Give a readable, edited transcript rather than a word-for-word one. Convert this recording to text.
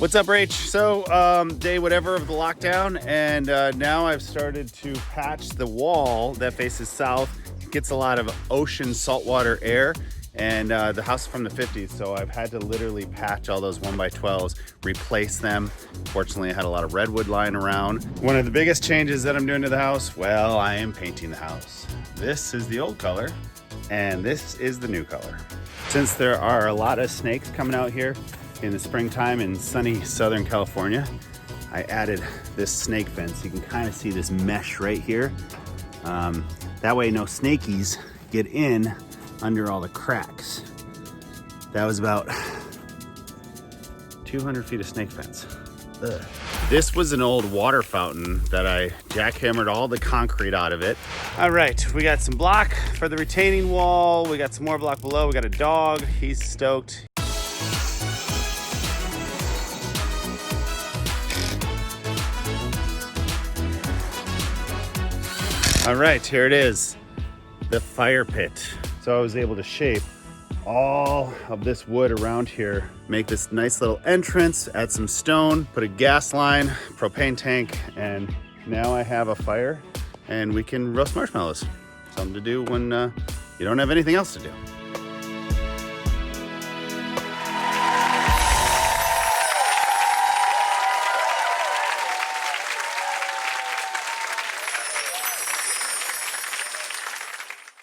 What's up, Rach? So day whatever of the lockdown, and now I've started to patch the wall that faces south. It gets a lot of ocean saltwater air, and the house is from the 50s, so I've had to literally patch all those 1x12s, replace them. Fortunately, I had a lot of redwood lying around. One of the biggest changes that I'm doing to the house, well, I am painting the house. This is the old color, and this is the new color. Since there are a lot of snakes coming out here in the springtime in sunny Southern California, I added this snake fence. You can kind of see this mesh right here. That way no snakies get in under all the cracks. That was about 200 feet of snake fence. Ugh. This was an old water fountain that I jackhammered all the concrete out of it. All right, we got some block for the retaining wall. We got some more block below. We got a dog, he's stoked. All right, here it is, the fire pit. So I was able to shape all of this wood around here, make this nice little entrance, add some stone, put a gas line, propane tank, and now I have a fire and we can roast marshmallows. Something to do when you don't have anything else to do.